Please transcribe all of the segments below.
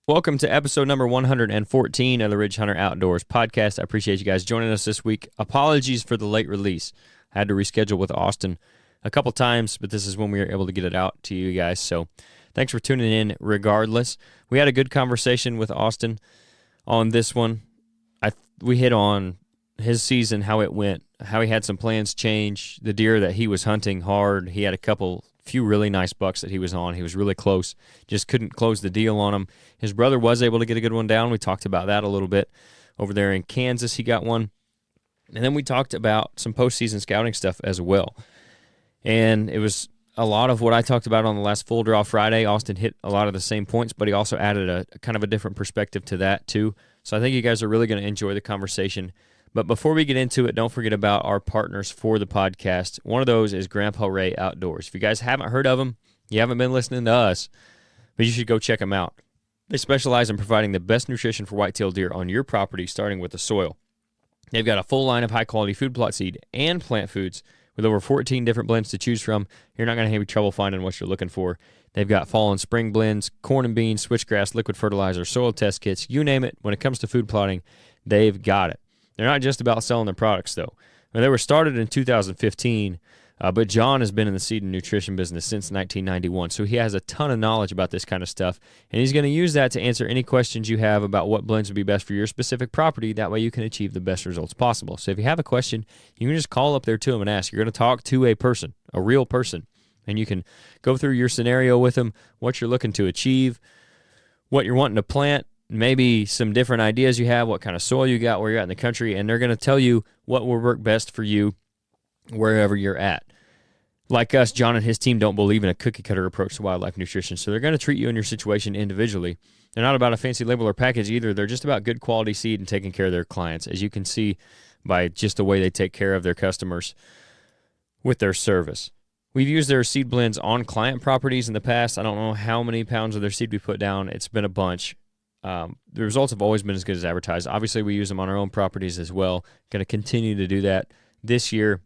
Welcome to episode number 114 of the Ridge Hunter Outdoors podcast. I appreciate you guys joining us this week. Apologies for the late release. I had to reschedule with Austin a couple times, but this is when we were able to get it out to you guys. So thanks for tuning in regardless. We had a good conversation with Austin on this one. We hit on his season, how it went, how he had some plans change, the deer that he was hunting hard. He had few really nice bucks that he was on. He was really close, just couldn't close the deal on them. His brother was able to get a good one down. We talked about that a little bit. Over there in Kansas, he got one. And then we talked about some postseason scouting stuff as well. And it was a lot of what I talked about on the last Full Draw Friday. Austin hit a lot of the same points, but he also added a kind of a different perspective to that too. So I think you guys are really going to enjoy the conversation. But before we get into it, don't forget about our partners for the podcast. One of those is RHO. If you guys haven't heard of them, you haven't been listening to us, but you should go check them out. They specialize in providing the best nutrition for whitetail deer on your property, starting with the soil. They've got a full line of high-quality food plot seed and plant foods with over 14 different blends to choose from. You're not going to have any trouble finding what you're looking for. They've got fall and spring blends, corn and beans, switchgrass, liquid fertilizer, soil test kits, you name it. When it comes to food plotting, they've got it. They're not just about selling their products, though. They were started in 2015, but John has been in the seed and nutrition business since 1991, so he has a ton of knowledge about this kind of stuff, and he's going to use that to answer any questions you have about what blends would be best for your specific property. That way you can achieve the best results possible. So if you have a question, you can just call up there to him and ask. You're going to talk to a person, a real person, and you can go through your scenario with them, what you're looking to achieve, what you're wanting to plant, maybe some different ideas you have, what kind of soil you got, where you're at in the country, and they're going to tell you what will work best for you wherever you're at. Like us, John and his team don't believe in a cookie-cutter approach to wildlife nutrition, so they're going to treat you and your situation individually. They're not about a fancy label or package either. They're just about good quality seed and taking care of their clients, as you can see by just the way they take care of their customers with their service. We've used their seed blends on client properties in the past. I don't know how many pounds of their seed we put down. It's been a bunch. The results have always been as good as advertised. Obviously, we use them on our own properties as well. Going to continue to do that this year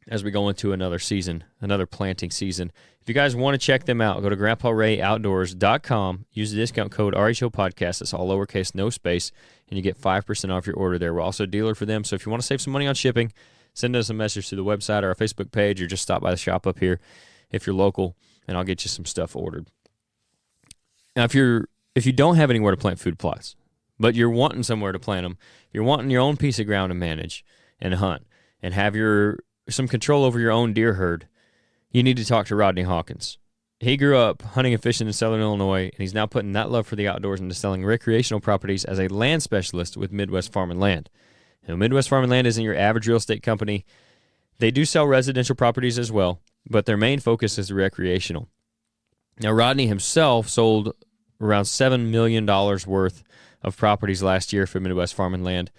as we go into another season, another planting season. If you guys want to check them out, go to grandparayOutdoors.com. Use the discount code RHO Podcast. It's all lowercase, no space, and you get 5% off your order there. We're also a dealer for them, so if you want to save some money on shipping, send us a message through the website or our Facebook page, or just stop by the shop up here if you're local, and I'll get you some stuff ordered. Now, if you don't have anywhere to plant food plots, but you're wanting somewhere to plant them, you're wanting your own piece of ground to manage and hunt and have some control over your own deer herd, you need to talk to Rodney Hawkins. He grew up hunting and fishing in Southern Illinois, and he's now putting that love for the outdoors into selling recreational properties as a land specialist with Midwest Farm and Land. Now, Midwest Farm and Land isn't your average real estate company. They do sell residential properties as well, but their main focus is recreational. Now, Rodney himself sold around $7 million worth of properties last year for Midwest Farm and Land.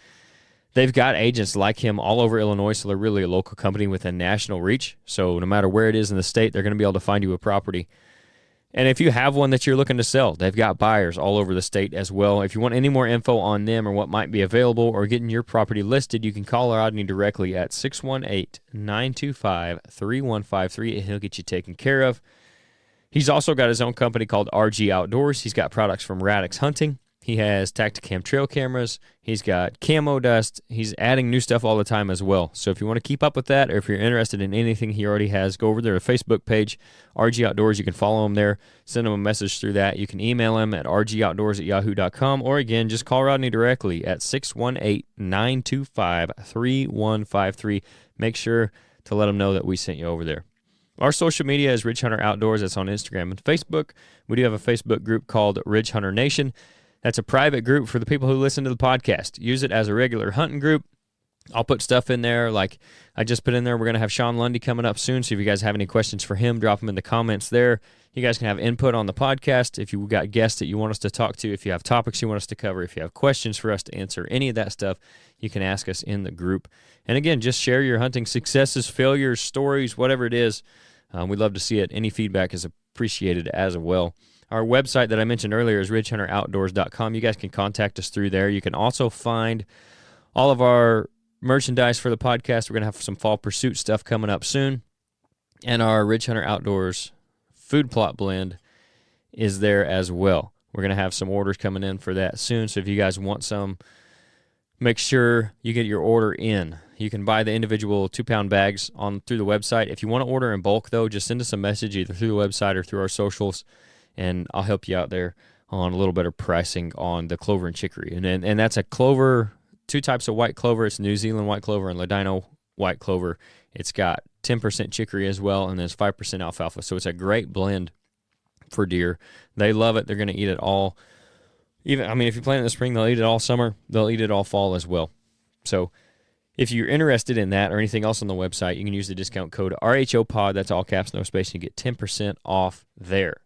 They've got agents like him all over Illinois, so they're really a local company with a national reach. So no matter where it is in the state, they're going to be able to find you a property. And if you have one that you're looking to sell, they've got buyers all over the state as well. If you want any more info on them or what might be available or getting your property listed, you can call Rodney directly at 618-925-3153, and he'll get you taken care of. He's also got his own company called RHO Outdoors. He's got products from Radix Hunting. He has Tacticam trail cameras. He's got camo dust. He's adding new stuff all the time as well. So if you want to keep up with that, or if you're interested in anything he already has, go over there to the Facebook page, RHO Outdoors. You can follow him there. Send him a message through that. You can email him at rhoutdoors@yahoo.com, or again, just call Rodney directly at 618-925-3153. Make sure to let him know that we sent you over there. Our social media is Ridge Hunter Outdoors. That's on Instagram and Facebook. We do have a Facebook group called Ridge Hunter Nation. That's a private group for the people who listen to the podcast. Use it as a regular hunting group. I'll put stuff in there like I just put in there. We're going to have Sean Lundy coming up soon, so if you guys have any questions for him, drop them in the comments there. You guys can have input on the podcast. If you've got guests that you want us to talk to, if you have topics you want us to cover, if you have questions for us to answer, any of that stuff, you can ask us in the group. And again, just share your hunting successes, failures, stories, whatever it is. We'd love to see it. Any feedback is appreciated as well. Our website that I mentioned earlier is ridgehunteroutdoors.com. You guys can contact us through there. You can also find all of our merchandise for the podcast. We're going to have some fall pursuit stuff coming up soon. And our Ridge Hunter Outdoors food plot blend is there as well. We're going to have some orders coming in for that soon. So if you guys want some, make sure you get your order in. You can buy the individual 2-pound bags through the website. If you want to order in bulk, though, just send us a message either through the website or through our socials, and I'll help you out there on a little better pricing on the clover and chicory. And that's a clover, 2 types of white clover. It's New Zealand white clover and Ladino white clover. It's got 10% chicory as well, and there's 5% alfalfa. So it's a great blend for deer. They love it. They're going to eat it all. If you plant it in the spring, they'll eat it all summer. They'll eat it all fall as well. So if you're interested in that or anything else on the website, you can use the discount code RHOPOD. That's all caps, no space, and you get 10% off there.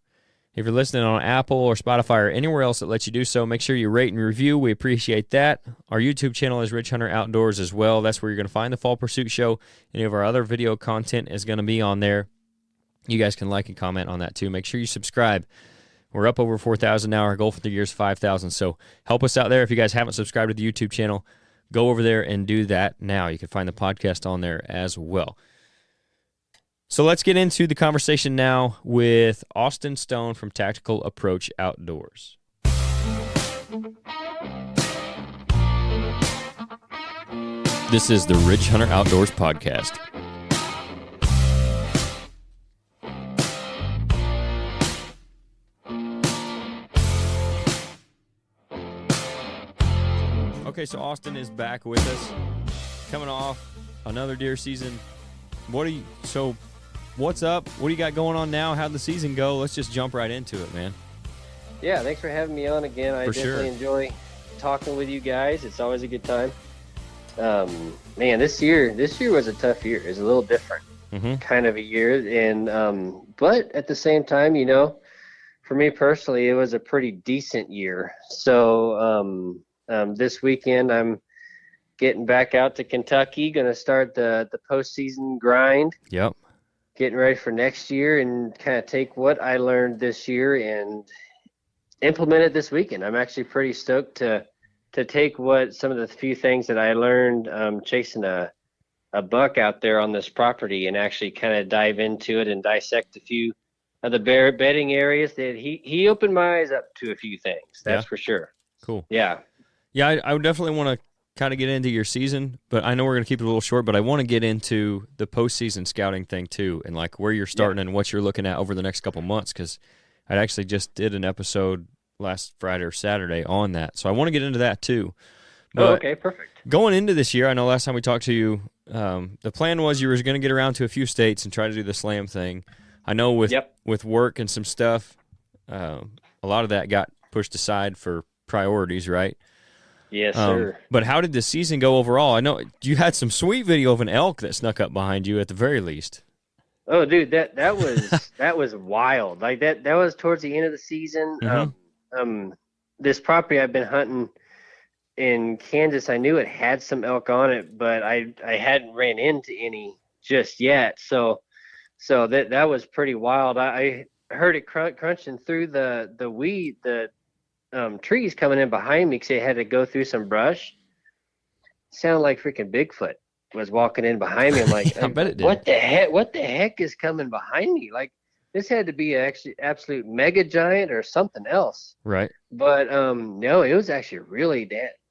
If you're listening on Apple or Spotify or anywhere else that lets you do so, make sure you rate and review. We appreciate that. Our YouTube channel is Ridge Hunter Outdoors as well. That's where you're going to find the Fall Pursuit Show. Any of our other video content is going to be on there. You guys can like and comment on that too. Make sure you subscribe. We're up over 4,000 now. Our goal for the year is 5,000. So help us out there. If you guys haven't subscribed to the YouTube channel, go over there and do that now. You can find the podcast on there as well. So let's get into the conversation now with Austin Stone from Tactical Approach Outdoors. This is the Ridge Hunter Outdoors podcast. Okay, so Austin is back with us, coming off another deer season. What's up? What do you got going on now? How'd the season go? Let's just jump right into it, man. Yeah, thanks for having me on again. I definitely enjoy talking with you guys. It's always a good time. Man, this year was a tough year. It was a little different kind of a year, and but at the same time, for me personally, it was a pretty decent year. So this weekend, I'm getting back out to Kentucky. Going to start the postseason grind. Yep. Getting ready for next year and kind of take what I learned this year and implement it this weekend. I'm actually pretty stoked to take some of the few things that I learned chasing a buck out there on this property and actually kind of dive into it and dissect a few of the bedding areas that he opened my eyes up to a few things. That's for sure. Cool. Yeah. Yeah, I would definitely want to kind of get into your season, but I know we're going to keep it a little short, but I want to get into the postseason scouting thing too, and like where you're starting and what you're looking at over the next couple months, because I actually just did an episode last Friday or Saturday on that, so I want to get into that too. But okay, perfect. Going into this year, I know last time we talked to you, the plan was you were going to get around to a few states and try to do the slam thing. I know with work and some stuff, a lot of that got pushed aside for priorities, right? Yes, sir. But how did the season go overall? I know you had some sweet video of an elk that snuck up behind you at the very least. Oh, dude, that was that was wild. Like that was towards the end of the season. This property I've been hunting in Kansas, I knew it had some elk on it, but I hadn't ran into any just yet. So that was pretty wild. I heard it crunching through the weed, trees coming in behind me because they had to go through some brush. Sounded like freaking Bigfoot was walking in behind me. I'm like, I bet it did. What the heck is coming behind me? Like, this had to be actually absolute mega giant or something else. Right. But no, it was actually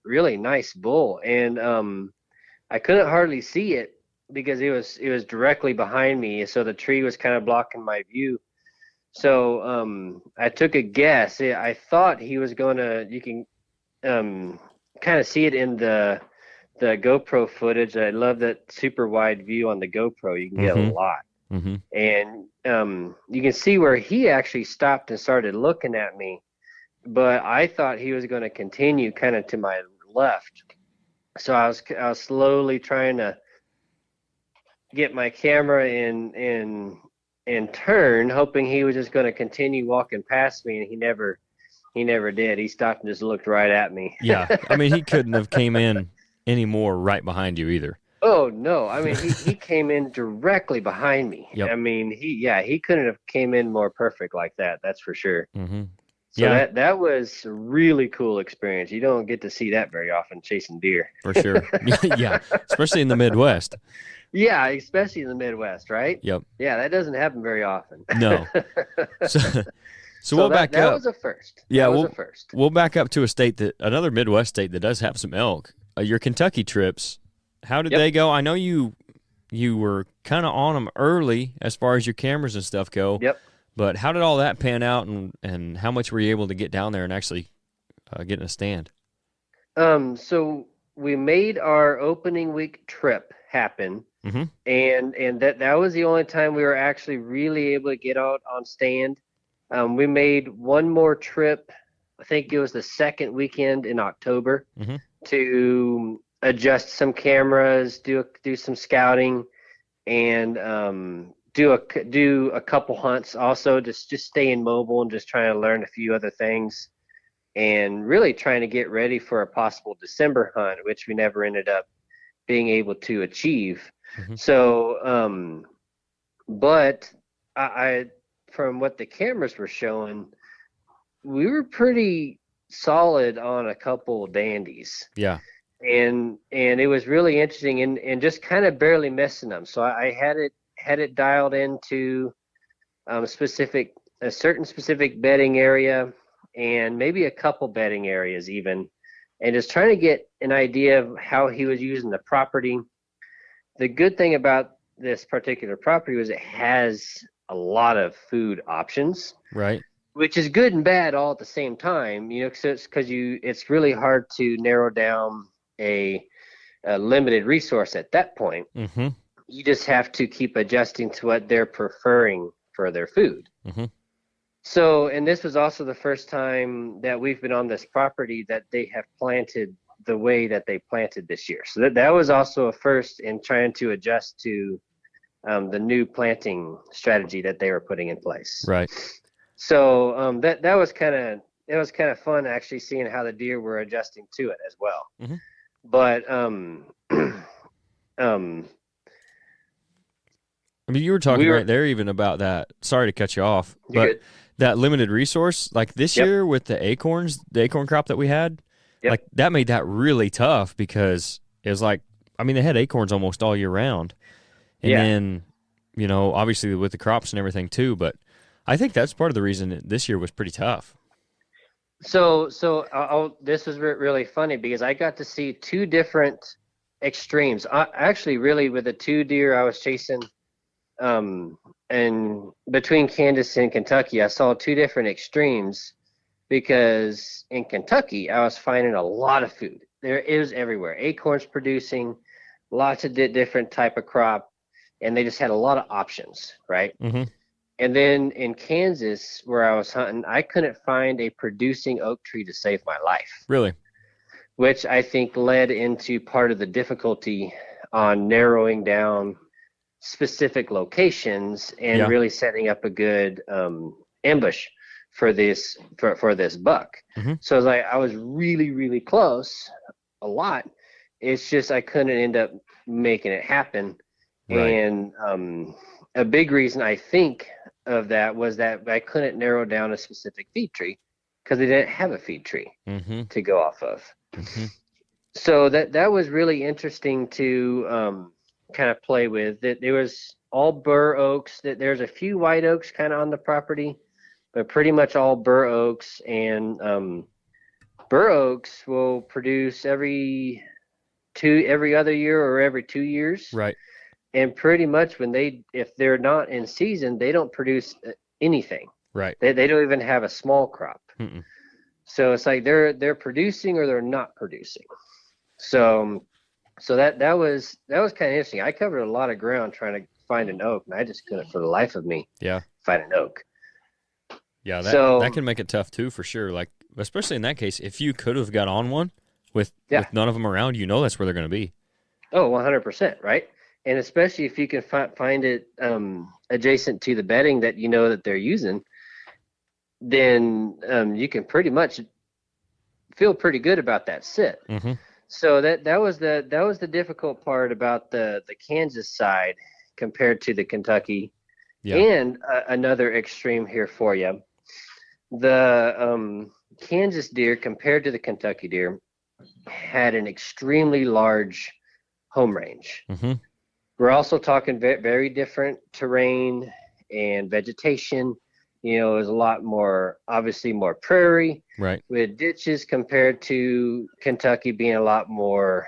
really nice bull, and I couldn't hardly see it because it was directly behind me, so the tree was kind of blocking my view. So I took a guess. I thought he was going to, you can kind of see it in the GoPro footage. I love that super wide view on the GoPro. You can get a lot. And you can see where he actually stopped and started looking at me. But I thought he was going to continue kind of to my left. So I was slowly trying to get my camera in turn, hoping he was just going to continue walking past me, and he never did. He stopped and just looked right at me. Yeah, I mean, he couldn't have came in any more right behind you either. Oh no, I mean he came in directly behind me. Yep. I mean he couldn't have came in more perfect like that. That's for sure. So that was a really cool experience. You don't get to see that very often, chasing deer. For sure. Yeah, especially in the Midwest. Yeah, especially in the Midwest, right? Yep. Yeah, that doesn't happen very often. No. So we'll back that up. was a first. Yeah, that was a first. we'll back up to another Midwest state that does have some elk. Your Kentucky trips, how did they go? I know you were kind of on them early as far as your cameras and stuff go. Yep. But how did all that pan out, and how much were you able to get down there and actually get in a stand? So we made our opening week trip happen, Mm-hmm. and that was the only time we were actually really able to get out on stand. We made one more trip. I think it was the second weekend in October Mm-hmm. to adjust some cameras, do some scouting, and do a couple hunts. Also, just staying mobile and just trying to learn a few other things, and really trying to get ready for a possible December hunt, which we never ended up being able to achieve. Mm-hmm. So, but I from what the cameras were showing, we were pretty solid on a couple dandies. Yeah. And it was really interesting, and just kind of barely missing them. So I had it dialed into a certain specific bedding area, and maybe a couple bedding areas even, and just trying to get an idea of how he was using the property. The good thing about this particular property was it has a lot of food options, Right. which is good and bad all at the same time. It's really hard to narrow down a limited resource at that point. Mm-hmm. You just have to keep adjusting to what they're preferring for their food. Mm-hmm. So, and this was also the first time that we've been on this property that they have planted the way that they planted this year. So that was also a first in trying to adjust to the new planting strategy that they were putting in place. Right. So that was kind of fun actually seeing how the deer were adjusting to it as well. Mm-hmm. But I mean, you were talking right there even about that. Sorry to cut you off, but that limited resource, like this year with the acorn crop that we had, like that made that really tough because it was like, I mean, they had acorns almost all year round. And then, you know, obviously with the crops and everything too, but I think that's part of the reason this year was pretty tough. So this was really funny because I got to see two different extremes. Actually, really, with the two deer I was chasing, and between Kansas and Kentucky, I saw two different extremes because in Kentucky, I was finding a lot of food. There is everywhere. Acorns producing, lots of different type of crop, and they just had a lot of options, right? Mm-hmm. And then in Kansas, where I was hunting, I couldn't find a producing oak tree to save my life. Really? Which I think led into part of the difficulty on narrowing down specific locations and really setting up a good ambush for this buck. Mm-hmm. So I was really, really close a lot. It's just I couldn't end up making it happen. Right. And a big reason I think of that was that I couldn't narrow down a specific feed tree because they didn't have a feed tree to go off of. Mm-hmm. So that was really interesting to kind of play with. That there was all bur oaks. That there's a few white oaks kind of on the property, but pretty much all bur oaks. And bur oaks will produce every other year or every 2 years. Right. And pretty much if they're not in season, they don't produce anything. Right. They don't even have a small crop. Mm-mm. So it's like they're producing or they're not producing. So that was kind of interesting. I covered a lot of ground trying to find an oak, and I just couldn't for the life of me find an oak. Yeah, that can make it tough too, for sure. Like especially in that case, if you could have got on one with none of them around, you know that's where they're going to be. Oh, 100%, right? And especially if you can find it adjacent to the bedding that you know that they're using, then you can pretty much feel pretty good about that sit. Mm-hmm. So that was the difficult part about the Kansas side compared to the Kentucky. Yeah. And another extreme here for you. The Kansas deer compared to the Kentucky deer had an extremely large home range. Mm-hmm. We're also talking very different terrain and vegetation, It was a lot more, obviously more prairie Right. with ditches compared to Kentucky being a lot more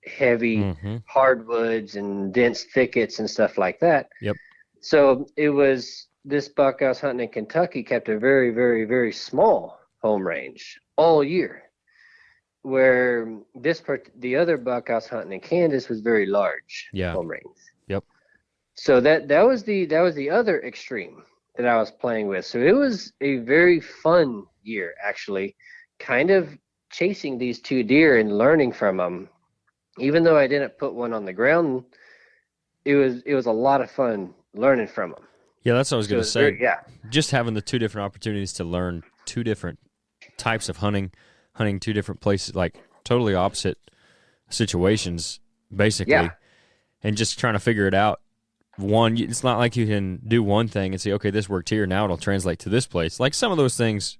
heavy Mm-hmm. hardwoods and dense thickets and stuff like that. Yep. So it was this buck I was hunting in Kentucky kept a very, very, very small home range all year, where the other buck I was hunting in Kansas was very large Yeah. home range. Yep. So that was the other extreme that I was playing with. So it was a very fun year, actually, kind of chasing these two deer and learning from them. Even though I didn't put one on the ground, it was a lot of fun learning from them. Yeah, that's what I was So going to say. yeah, Just having the two different opportunities to learn two different types of hunting two different places, like totally opposite situations, basically, yeah, and just trying to figure it out. One, it's not like you can do one thing and say, okay, this worked here, now it'll translate to this place. Like some of those things,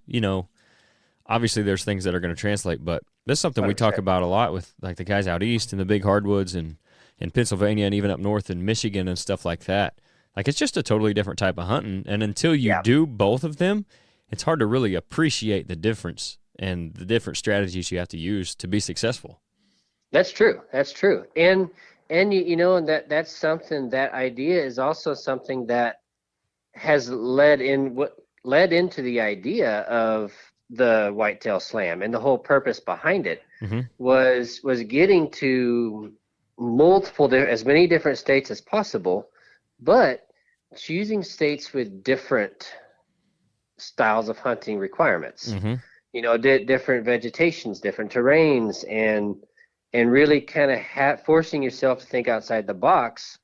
obviously there's things that are going to translate, but that's something we talk 100%. about a lot with like the guys out east in the big hardwoods and in Pennsylvania and even up north in Michigan and stuff like that. Like it's just a totally different type of hunting, and until you Yeah, do both of them, it's hard to really appreciate the difference and the different strategies you have to use to be successful. that's true. That's true. And and that's something, that idea is also something that has led into the idea of the whitetail slam, and the whole purpose behind it Mm-hmm. was getting to as many different states as possible, but choosing states with different styles of hunting requirements. Mm-hmm. Different vegetations, different terrains, and really kind of forcing yourself to think outside the box.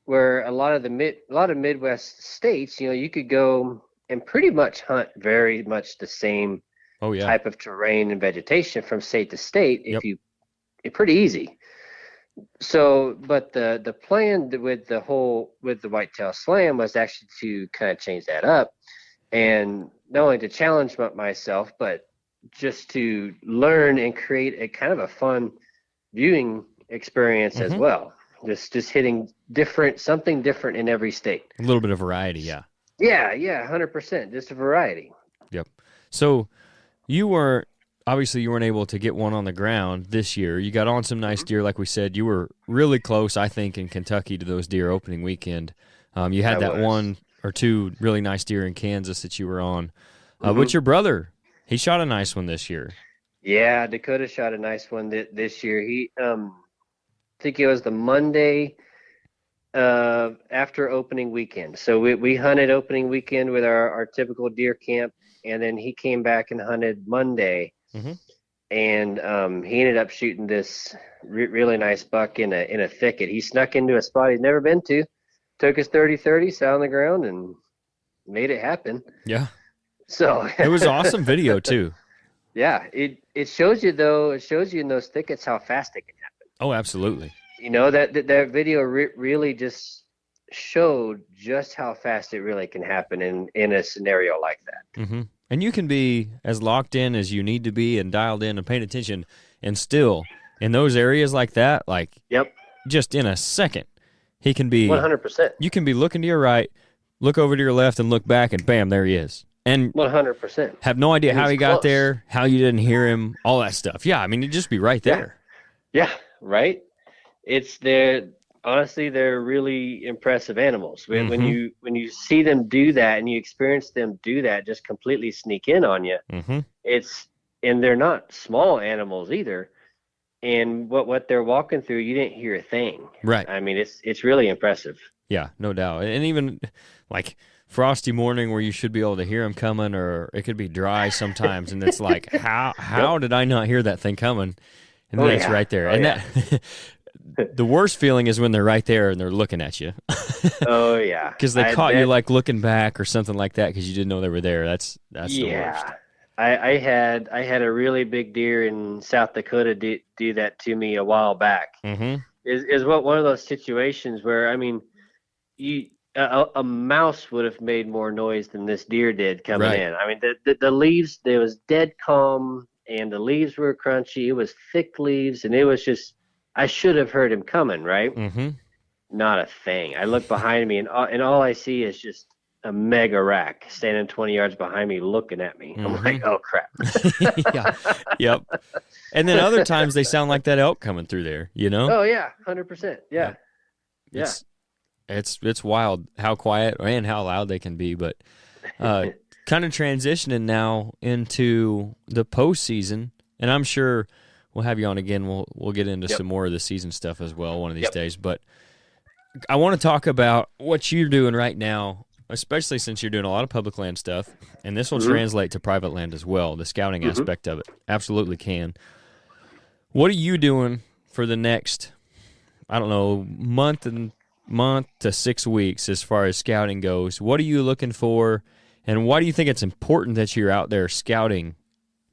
Where a lot of Midwest states, you could go and pretty much hunt very much the same Oh yeah. type of terrain and vegetation from state to state Yep. it's pretty easy. So, but the plan with the whitetail slam was actually to kind of change that up, and not only to challenge myself, but just to learn and create a kind of a fun viewing experience as Mm-hmm. well. Just hitting something different in every state. A little bit of variety, yeah. Yeah, 100%. Just a variety. Yep. So you weren't able to get one on the ground this year. You got on some nice deer, like we said. You were really close, I think, in Kentucky to those deer opening weekend. You had that one or two really nice deer in Kansas that you were on. But your brother, he shot a nice one this year. Yeah, Dakota shot a nice one this year. He, I think it was the Monday after opening weekend. So we hunted opening weekend with our typical deer camp, and then he came back and hunted Monday. Mm-hmm. And he ended up shooting this really nice buck in a thicket. He snuck into a spot he'd never been to, took his 30-30, sat on the ground, and made it happen. Yeah. So it was awesome video too. Yeah, it shows you in those thickets how fast it can happen. Oh, absolutely. That video really just showed just how fast it really can happen in a scenario like that. Mm-hmm. And you can be as locked in as you need to be and dialed in and paying attention, and still in those areas like that, like Yep, just in a second, he can be 100%. You can be looking to your right, look over to your left, and look back, and bam, there he is. And 100%. have no idea And how he's he got close. there, how you didn't hear him, all that stuff. Yeah, I mean, he'd just be right there. Yeah, right. Honestly, they're really impressive animals. When you see them do that and you experience them do that, just completely sneak in on you. Mm-hmm. And they're not small animals either. And what they're walking through, you didn't hear a thing. Right. I mean, it's really impressive. Yeah, no doubt. And even like frosty morning where you should be able to hear him coming, or it could be dry sometimes, and it's like, how did I not hear that thing coming? And then it's right there. That the worst feeling is when they're right there and they're looking at you. Oh yeah, because they caught you like looking back or something like that because you didn't know they were there. That's the worst. I had a really big deer in South Dakota do that to me a while back. Mm-hmm. Is one of those situations where, I mean, a mouse would have made more noise than this deer did coming in. I mean, the leaves, there was dead calm, and the leaves were crunchy. It was thick leaves, and it was just, I should have heard him coming, right? Mm-hmm. Not a thing. I look behind me, and all I see is just a mega rack standing 20 yards behind me looking at me. I'm like, oh crap. Yeah. Yep. And then other times they sound like that elk coming through there, you know? Oh yeah, 100%. Yeah. Yep. Yeah. It's wild how quiet and how loud they can be, but kind of transitioning now into the postseason, and I'm sure we'll have you on again. We'll get into some more of the season stuff as well one of these days. But I want to talk about what you're doing right now, especially since you're doing a lot of public land stuff, and this will translate to private land as well. The scouting aspect of it absolutely can. What are you doing for the next, I don't know, month to 6 weeks as far as scouting goes? What are you looking for, and why do you think it's important that you're out there scouting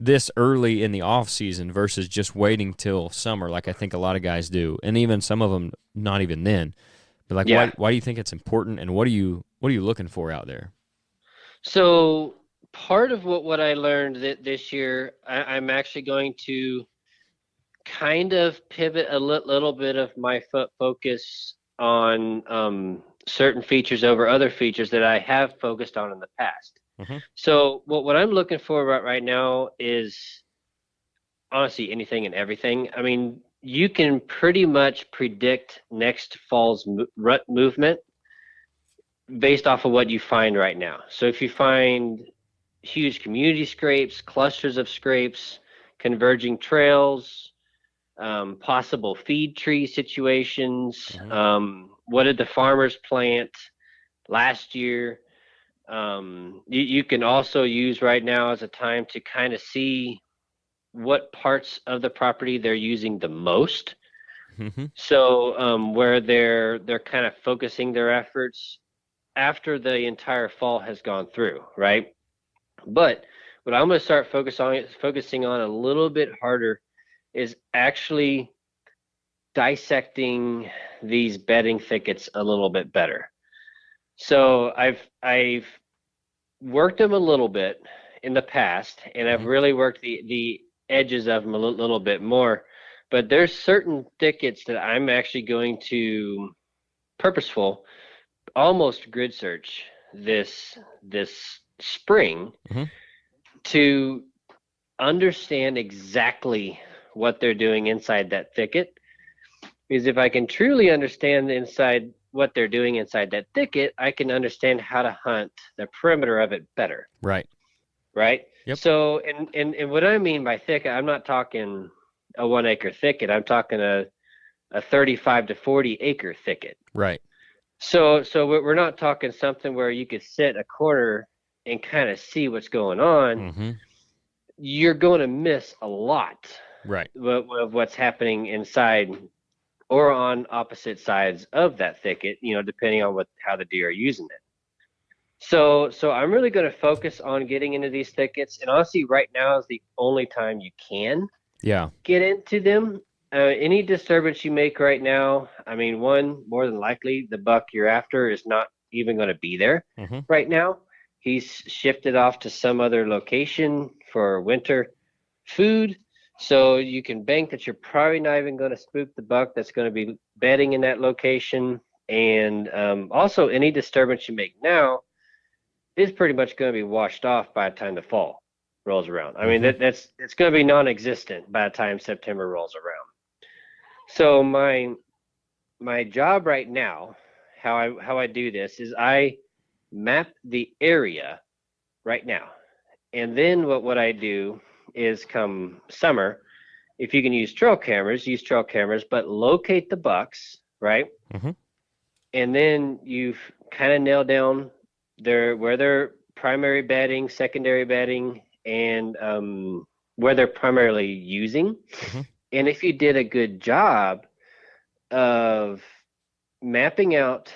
this early in the off season versus just waiting till summer like I think a lot of guys do, and even some of them not even then? But like, why do you think it's important, and what are you looking for out there? So part of what I learned this year, I'm actually going to kind of pivot a little bit of my focus on certain features over other features that I have focused on in the past. So what I'm looking for right now is honestly anything and everything. I mean, you can pretty much predict next fall's rut movement based off of what you find right now. So if you find huge community scrapes, clusters of scrapes, converging trails, possible feed tree situations, what did the farmers plant last year? You can also use right now as a time to kind of see what parts of the property they're using the most. So where they're kind of focusing their efforts after the entire fall has gone through, right? But what I'm going to start focusing on a little bit harder is actually dissecting these bedding thickets a little bit better. So I've worked them a little bit in the past, and I've really worked the edges of them a little bit more. But there's certain thickets that I'm actually going to almost grid search this spring to understand exactly what they're doing inside that thicket. Because if I can truly understand what they're doing inside that thicket, I can understand how to hunt the perimeter of it better. Right. Yep. So, and what I mean by thicket, I'm not talking a 1 acre thicket. I'm talking a 35 to 40 acre thicket. Right. So we're not talking something where you could sit a corner and kind of see what's going on. You're going to miss a lot of what's happening inside or on opposite sides of that thicket, depending on how the deer are using it. So I'm really going to focus on getting into these thickets, and honestly, right now is the only time you can get into them. Any disturbance you make right now, I mean, more than likely, the buck you're after is not even going to be there right now. He's shifted off to some other location for winter food. So you can bank that you're probably not even going to spook the buck that's going to be bedding in that location. And also, any disturbance you make now is pretty much going to be washed off by the time the fall rolls around. I mean, it's going to be non-existent by the time September rolls around. So my job right now, how I do this is I map the area right now, and then what I do is come summer, if you can use trail cameras, but locate the bucks, right? And then you've kind of nailed down where they're primary bedding, secondary bedding, and where they're primarily using. And if you did a good job of mapping out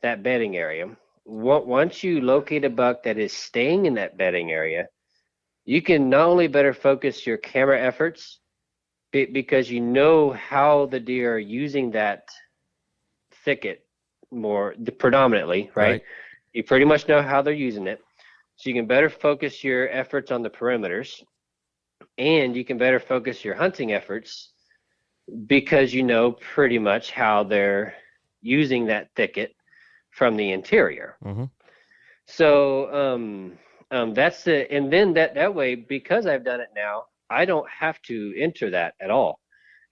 that bedding area, once you locate a buck that is staying in that bedding area, you can not only better focus your camera efforts because you know how the deer are using that thicket more predominantly, right? You pretty much know how they're using it. So you can better focus your efforts on the perimeters, and you can better focus your hunting efforts because you know pretty much how they're using that thicket from the interior. So that's the, and then that way, because I've done it now, I don't have to enter that at all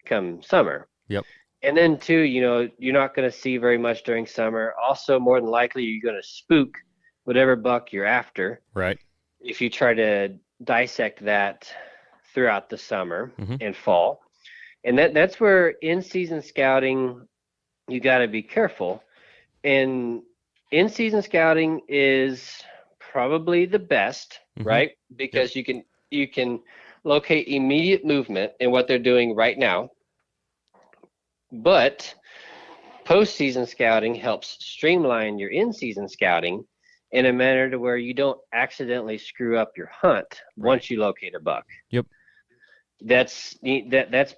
come summer. Yep. And then too, you're not going to see very much during summer. Also, more than likely, you're going to spook whatever buck you're after Right. if you try to dissect that throughout the summer Mm-hmm. and fall. And that's where in-season scouting, you got to be careful. And in-season scouting is probably the best, Mm-hmm. right? Yep. Because you can locate immediate movement in what they're doing right now. But postseason scouting helps streamline your in-season scouting in a manner to where you don't accidentally screw up your hunt once you locate a buck. Yep. That's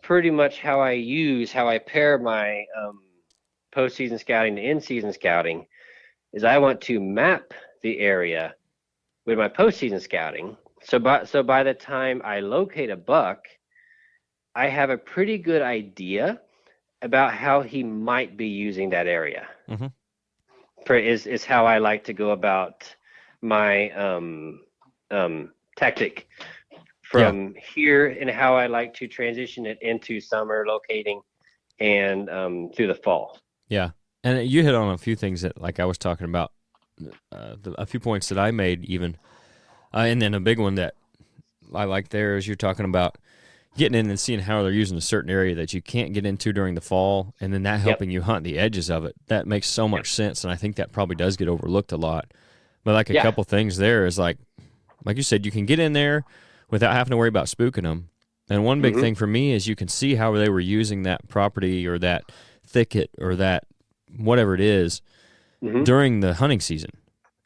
pretty much how I pair my postseason scouting to in-season scouting. Is I want to map the area with my postseason scouting. So by the time I locate a buck, I have a pretty good idea about how he might be using that area. Mm-hmm. Is how I like to go about my tactic from here, and how I like to transition it into summer locating and through the fall. Yeah. And you hit on a few things that, like I was talking about, a few points that I made even. And then a big one that I like there is you're talking about getting in and seeing how they're using a certain area that you can't get into during the fall, and then that helping you hunt the edges of it. That makes so much sense, and I think that probably does get overlooked a lot. But like a couple things there is like you said, you can get in there without having to worry about spooking them. And one big thing for me is you can see how they were using that property or that thicket or that whatever it is during the hunting season.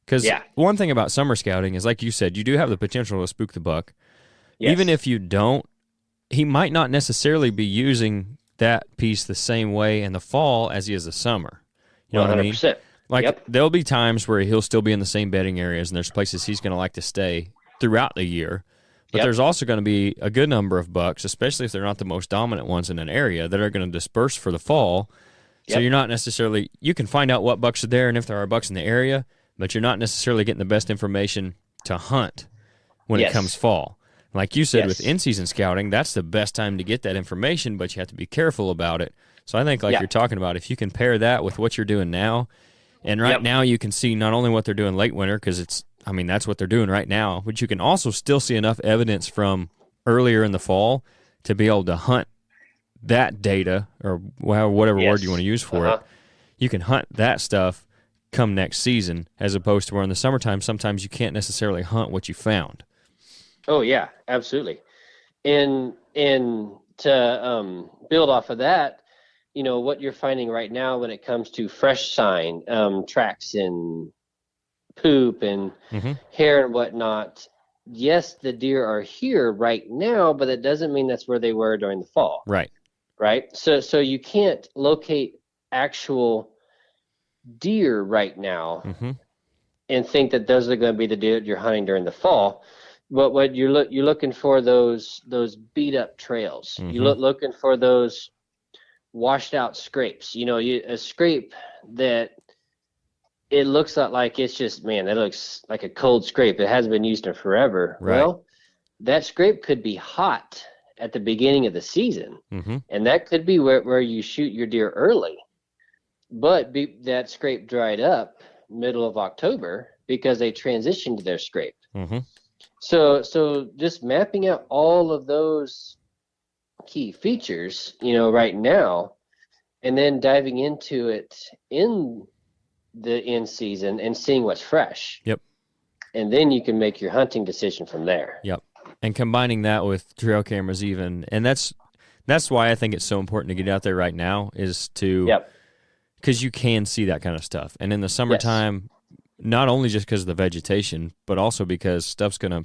Because one thing about summer scouting is, like you said, you do have the potential to spook the buck. Yes. Even if you don't, he might not necessarily be using that piece the same way in the fall as he is the summer. You know 100%. What I mean? Like, there'll be times where he'll still be in the same bedding areas, and there's places he's going to like to stay throughout the year. But there's also going to be a good number of bucks, especially if they're not the most dominant ones in an area, that are going to disperse for the fall. So you're not necessarily – you can find out what bucks are there and if there are bucks in the area, but you're not necessarily getting the best information to hunt when it comes fall. Like you said, with in-season scouting, that's the best time to get that information, but you have to be careful about it. So I think, like you're talking about, if you can pair that with what you're doing now, and now you can see not only what they're doing late winter, because that's what they're doing right now, but you can also still see enough evidence from earlier in the fall to be able to hunt that data, or whatever word you want to use for it. You can hunt that stuff come next season, as opposed to where in the summertime, sometimes you can't necessarily hunt what you found. Oh yeah, absolutely. And to build off of that, what you're finding right now when it comes to fresh sign, tracks and poop and hair and whatnot. Yes, the deer are here right now, but it doesn't mean that's where they were during the fall. Right. So you can't locate actual deer right now and think that those are going to be the deer you're hunting during the fall. But what you're looking for, those beat up trails. You're looking for those washed out scrapes. A scrape that it looks like it's just, man, that looks like a cold scrape. It hasn't been used in forever. Right. Well, that scrape could be hot at the beginning of the season, and that could be where you shoot your deer early. But that scrape dried up middle of October because they transitioned to their scrape. So just mapping out all of those key features, right now, and then diving into it in the in season and seeing what's fresh. Yep. And then you can make your hunting decision from there. Yep. And combining that with trail cameras even, and that's why I think it's so important to get out there right now, is to because you can see that kind of stuff. And in the summertime, not only just because of the vegetation, but also because stuff's going to,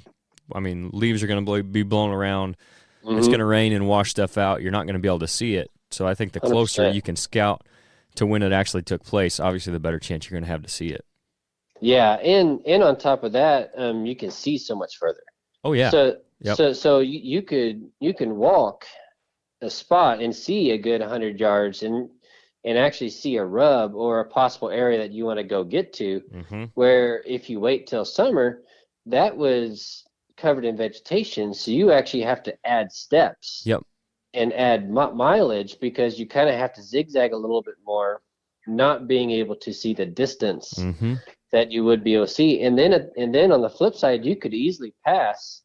leaves are going to be blown around. It's going to rain and wash stuff out. You're not going to be able to see it. So I think the closer 100%. you can scout to when it actually took place, obviously the better chance you're going to have to see it. Yeah, and on top of that, you can see so much further. Oh yeah. So you can walk a spot and see a good 100 yards, and and actually see a rub or a possible area that you want to go get to. Mm-hmm. Where if you wait till summer, that was covered in vegetation, so you actually have to add steps. Yep. And add mileage because you kind of have to zigzag a little bit more, not being able to see the distance Mm-hmm. that you would be able to see. And then on the flip side, you could easily pass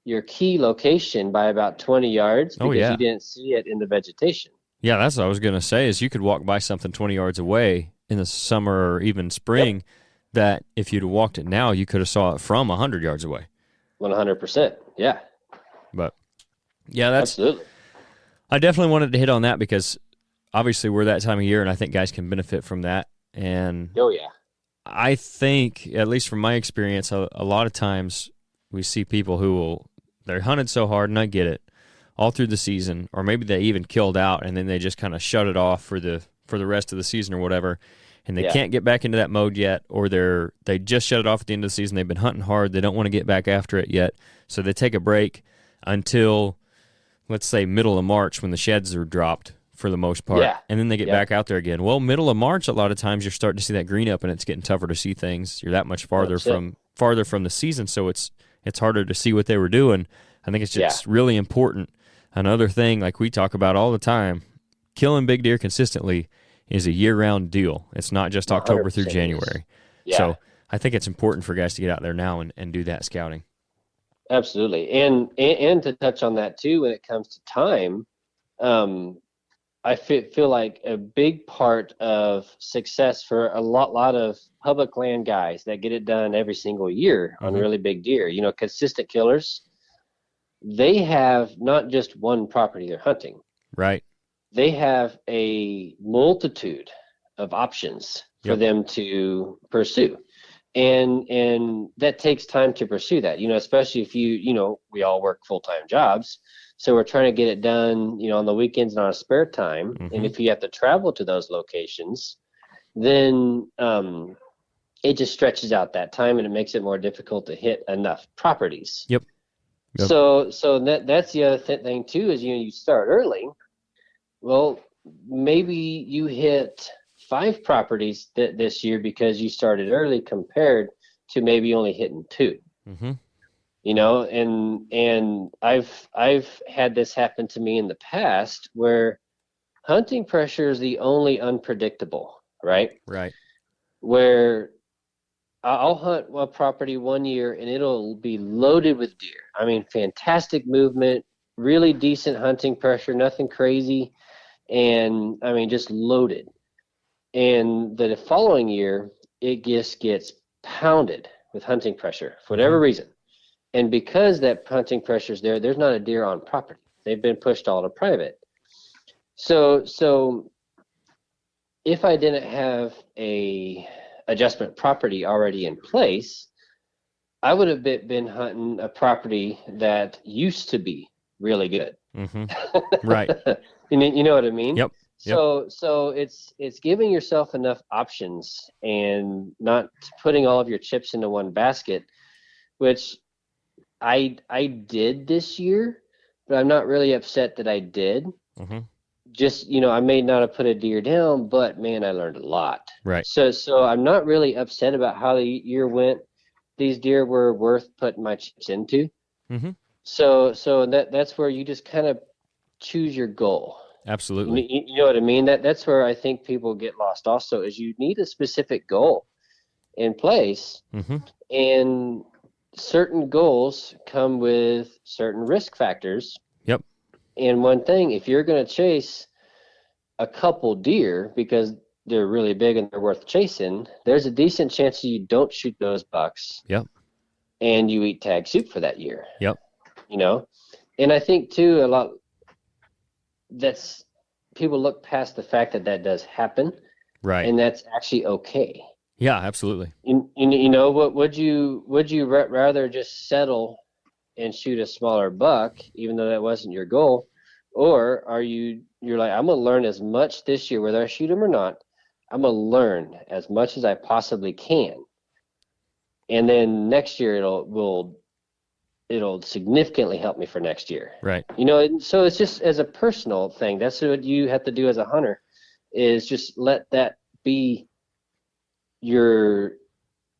your key location by about 20 yards because you didn't see it in the vegetation. Yeah, that's what I was going to say, is you could walk by something 20 yards away in the summer or even spring that if you'd walked it now, you could have saw it from 100 yards away. 100%. Yeah. But, yeah, that's... Absolutely. I definitely wanted to hit on that because obviously we're that time of year, and I think guys can benefit from that. And I think, at least from my experience, a lot of times we see people who they're hunted so hard, and I get it, all through the season, or maybe they even killed out and then they just kind of shut it off for the rest of the season or whatever, and they can't get back into that mode yet, or they just shut it off at the end of the season. They've been hunting hard. They don't want to get back after it yet, so they take a break until, let's say, middle of March when the sheds are dropped for the most part, and then they get back out there again. Well, middle of March, a lot of times you're starting to see that green up, and it's getting tougher to see things. You're that much farther from the season, so it's harder to see what they were doing. I think it's just really important. Another thing, like we talk about all the time, killing big deer consistently is a year-round deal. It's not just October through January. Yeah. So I think it's important for guys to get out there now and do that scouting. Absolutely. And to touch on that too, when it comes to time, I feel like a big part of success for a lot of public land guys that get it done every single year on really big deer, consistent killers, they have not just one property they're hunting. Right. They have a multitude of options for them to pursue. And that takes time to pursue that, especially if we all work full-time jobs. So we're trying to get it done, on the weekends and on a spare time. Mm-hmm. And if you have to travel to those locations, then it just stretches out that time and it makes it more difficult to hit enough properties. Yep. So that's the other thing too, is, you start early. Well, maybe you hit 5 properties this year because you started early compared to maybe only hitting 2. Mm-hmm. And I've had this happen to me in the past where hunting pressure is the only unpredictable, right? Right. Where I'll hunt a property one year and it'll be loaded with deer. I mean, fantastic movement, really decent hunting pressure, nothing crazy. And I mean, just loaded. And the following year, it just gets pounded with hunting pressure for whatever reason. And because that hunting pressure is there's not a deer on property. They've been pushed all to private. So if I didn't have a adjustment property already in place, I would have been hunting a property that used to be really good. Mm-hmm. Right. You know what I mean? Yep. So it's giving yourself enough options and not putting all of your chips into one basket, which I did this year, but I'm not really upset that I did. Mm-hmm. Just, I may not have put a deer down, but man, I learned a lot. Right. So I'm not really upset about how the year went. These deer were worth putting my chips into. Mm-hmm. So that's where you just kind of choose your goal. Absolutely. You know what I mean? That's where I think people get lost also, is you need a specific goal in place. Mm-hmm. And certain goals come with certain risk factors. Yep. And one thing, if you're going to chase a couple deer because they're really big and they're worth chasing, there's a decent chance you don't shoot those bucks. Yep. And you eat tag soup for that year. Yep. And I think too, that's people look past the fact that does happen. Right. And that's actually okay. Yeah, absolutely. What would you rather just settle and shoot a smaller buck, even though that wasn't your goal? Or you're like, I'm going to learn as much this year, whether I shoot him or not, I'm going to learn as much as I possibly can. And then next year it'll significantly help me for next year. Right. So it's just as a personal thing. That's what you have to do as a hunter, is just let that be your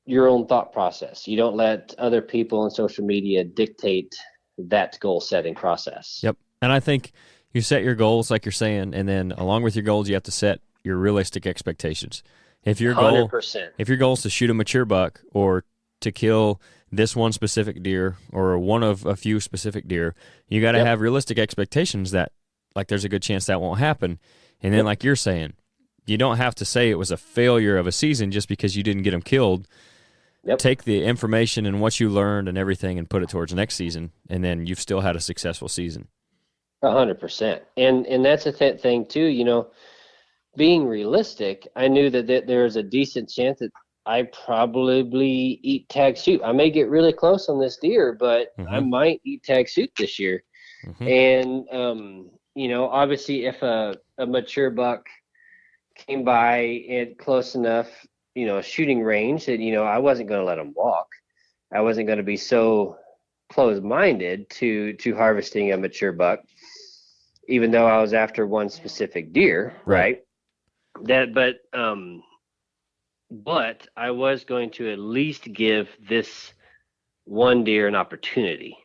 own thought process. You don't let other people on social media dictate that goal setting process. Yep. And I think you set your goals like you're saying, and then along with your goals, you have to set your realistic expectations. If your goal 100%. If your goal is to shoot a mature buck or to kill this one specific deer or one of a few specific deer, you got to have realistic expectations that, like, there's a good chance that won't happen. And then, like you're saying, you don't have to say it was a failure of a season just because you didn't get them killed. Take the information and what you learned and everything and put it towards next season, and then you've still had a successful season. 100%. And that's a thing too, you know, being realistic. I knew that there's a decent chance that I probably eat tag shoot. I may get really close on this deer, but I might eat tag shoot this year. And, you know, obviously if a mature buck came by at close enough, you know, shooting range that, you know, I wasn't going to let him walk. I wasn't going to be so closed-minded to harvesting a mature buck, even though I was after one specific deer, right? But I was going to at least give this one deer an opportunity.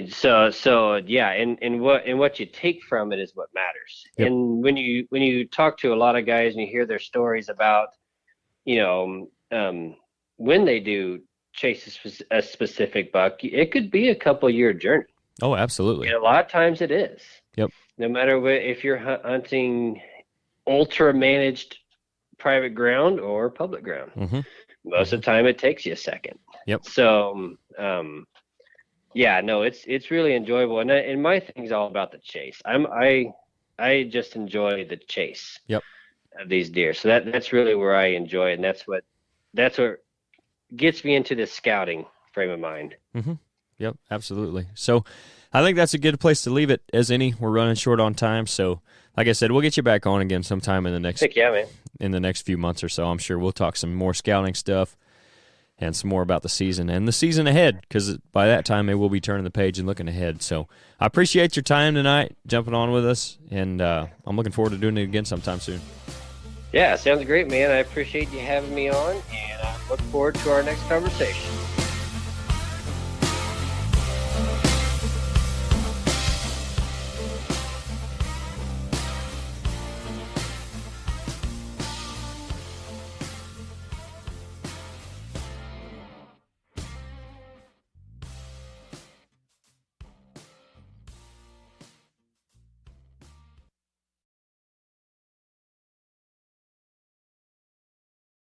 So yeah, and what you take from it is what matters. And when you talk to a lot of guys and you hear their stories about, you know, when they do chase a specific buck, it could be a couple-year journey. Oh, absolutely. And a lot of times it is. Yep. No matter if you're hunting ultra-managed private ground or public ground, most of the time it takes you a second. Yep. So, yeah, no, it's really enjoyable, and my thing's all about the chase. I just enjoy the chase. Of these deer. So that's really where I enjoy it, and that's what gets me into this scouting frame of mind. Yep, absolutely. So I think that's a good place to leave it as any. We're running short on time, so like I said, we'll get you back on again sometime in the next in the next few months or so. I'm sure we'll talk some more scouting stuff and some more about the season and the season ahead, because by that time maybe we'll be turning the page and looking ahead. So I appreciate your time tonight, jumping on with us, and I'm looking forward to doing it again sometime soon. Yeah, sounds great, man. I appreciate you having me on, and I look forward to our next conversation.